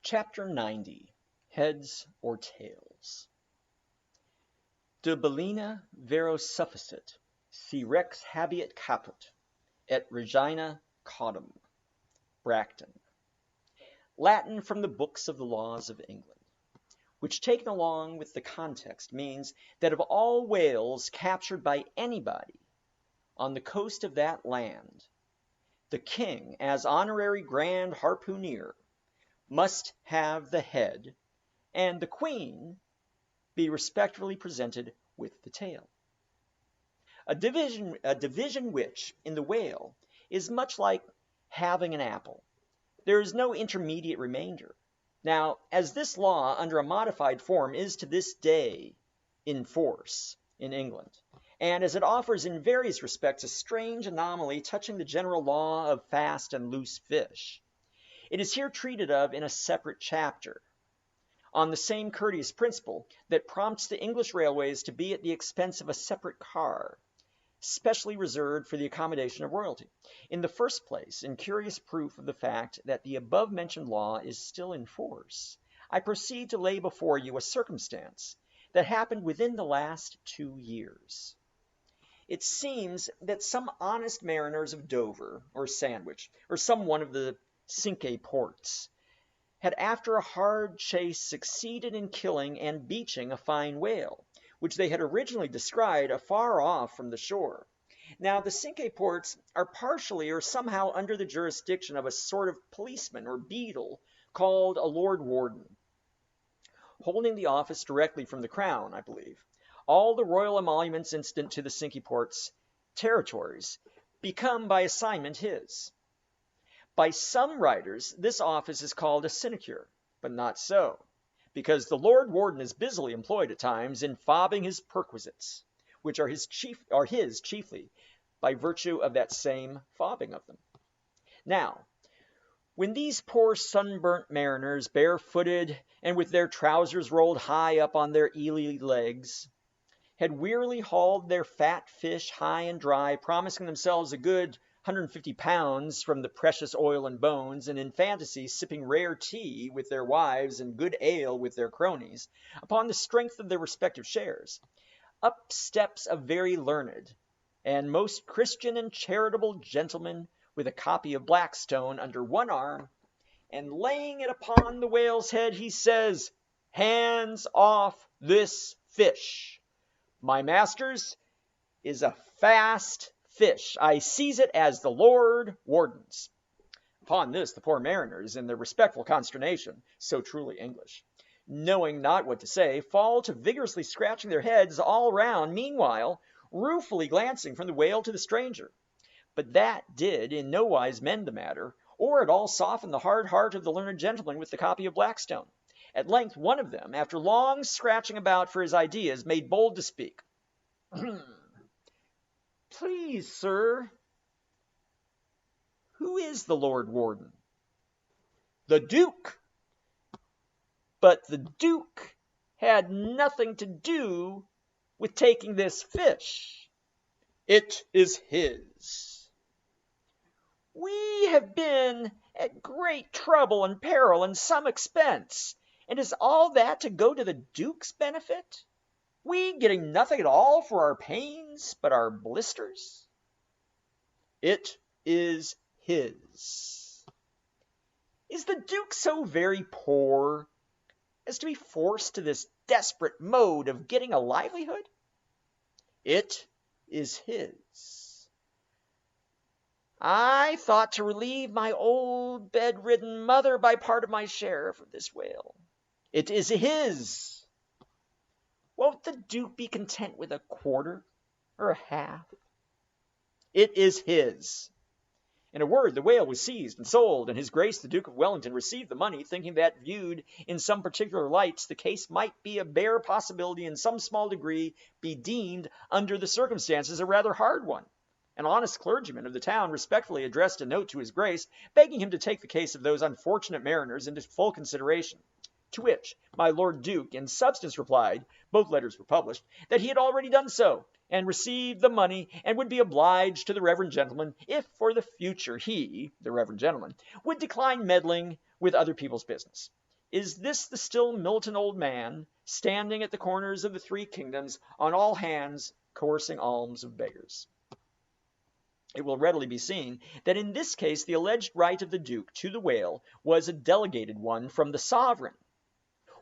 Chapter 90, Heads or Tails. De bellina vero sufficit, si rex habeat caput, et regina caudam. Bracton. Latin from the books of the laws of England, which taken along with the context means that of all whales captured by anybody on the coast of that land, the king, as honorary grand harpooner, must have the head, and the queen be respectively presented with the tail. A division which, in the whale, is much like having an apple. There is no intermediate remainder. Now, as this law, under a modified form, is to this day in force in England, and as it offers in various respects a strange anomaly touching the general law of fast and loose fish, it is here treated of in a separate chapter, on the same courteous principle that prompts the English railways to be at the expense of a separate car, specially reserved for the accommodation of royalty. In the first place, in curious proof of the fact that the above-mentioned law is still in force, I proceed to lay before you a circumstance that happened within the last 2 years. It seems that some honest mariners of Dover, or Sandwich, or some one of the Cinque Ports, had after a hard chase succeeded in killing and beaching a fine whale, which they had originally descried afar off from the shore. Now, the Cinque Ports are partially or somehow under the jurisdiction of a sort of policeman or beadle called a Lord Warden, holding the office directly from the Crown, I believe. All the royal emoluments incident to the Cinque Ports territories become by assignment his. By some writers, this office is called a sinecure, but not so, because the Lord Warden is busily employed at times in fobbing his perquisites, which are his chiefly, by virtue of that same fobbing of them. Now, when these poor sunburnt mariners, barefooted and with their trousers rolled high up on their eely legs, had wearily hauled their fat fish high and dry, promising themselves a good 150 pounds from the precious oil and bones, and in fantasy sipping rare tea with their wives and good ale with their cronies, upon the strength of their respective shares, up steps a very learned and most Christian and charitable gentleman with a copy of Blackstone under one arm, and laying it upon the whale's head, he says, "Hands off this fish. My master's is a fast fish. I seize it as the Lord Warden's." Upon this, the poor mariners, in their respectful consternation, so truly English, knowing not what to say, fall to vigorously scratching their heads all round, meanwhile ruefully glancing from the whale to the stranger. But that did in no wise mend the matter, or at all soften the hard heart of the learned gentleman with the copy of Blackstone. At length one of them, after long scratching about for his ideas, made bold to speak. "Please, sir, who is the Lord Warden?" "The Duke." "But the Duke had nothing to do with taking this fish." "It is his." "We have been at great trouble and peril and some expense, and is all that to go to the Duke's benefit? We getting nothing at all for our pains but our blisters." "It is his." "Is the Duke so very poor as to be forced to this desperate mode of getting a livelihood?" "It is his." "I thought to relieve my old bedridden mother by part of my share from this whale." "It is his." "Won't the Duke be content with a quarter or a half?" "It is his." In a word, the whale was seized and sold, and his Grace the Duke of Wellington received the money, thinking that, viewed in some particular lights, the case might be a bare possibility in some small degree be deemed, under the circumstances, a rather hard one. An honest clergyman of the town respectfully addressed a note to his Grace, begging him to take the case of those unfortunate mariners into full consideration. To which my Lord Duke in substance replied, both letters were published, that he had already done so, and received the money, and would be obliged to the reverend gentleman if for the future he, the reverend gentleman, would decline meddling with other people's business. Is this the still militant old man, standing at the corners of the three kingdoms, on all hands coercing alms of beggars? It will readily be seen that in this case the alleged right of the Duke to the whale was a delegated one from the sovereign.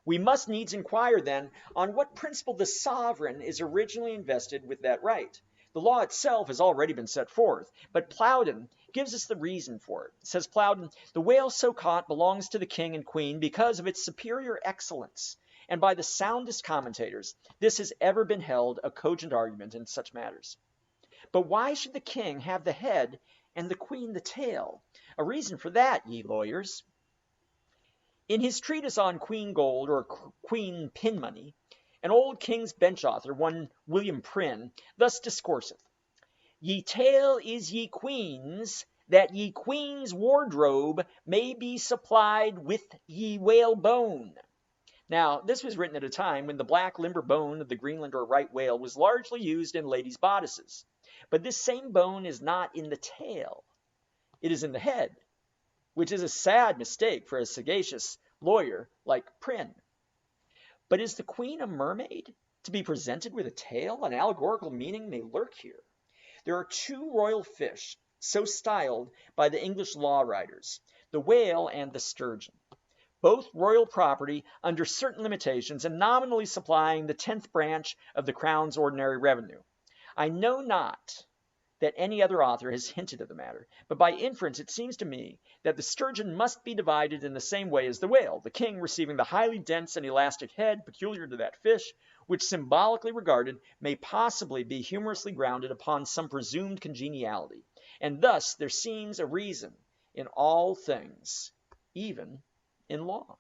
We must needs inquire, then, on what principle the sovereign is originally invested with that right. The law itself has already been set forth, but Plowden gives us the reason for it. Says Plowden, the whale so caught belongs to the king and queen because of its superior excellence, and by the soundest commentators this has ever been held a cogent argument in such matters. But why should the king have the head and the queen the tail? A reason for that, ye lawyers. In his treatise on Queen Gold, or Queen Pin Money, an old King's Bench author, one William Prynne, thus discourseth: Ye tail is ye queen's, that ye queen's wardrobe may be supplied with ye whale bone. Now, this was written at a time when the black limber bone of the Greenland or right whale was largely used in ladies' bodices. But this same bone is not in the tail. It is in the head, which is a sad mistake for a sagacious lawyer like Prynne. But is the queen a mermaid, to be presented with a tail? An allegorical meaning may lurk here. There are two royal fish, so styled by the English law writers, the whale and the sturgeon, both royal property under certain limitations and nominally supplying the 10th branch of the crown's ordinary revenue. I know not that any other author has hinted at the matter, but by inference it seems to me that the sturgeon must be divided in the same way as the whale, the king receiving the highly dense and elastic head peculiar to that fish, which symbolically regarded may possibly be humorously grounded upon some presumed congeniality. And thus there seems a reason in all things, even in law.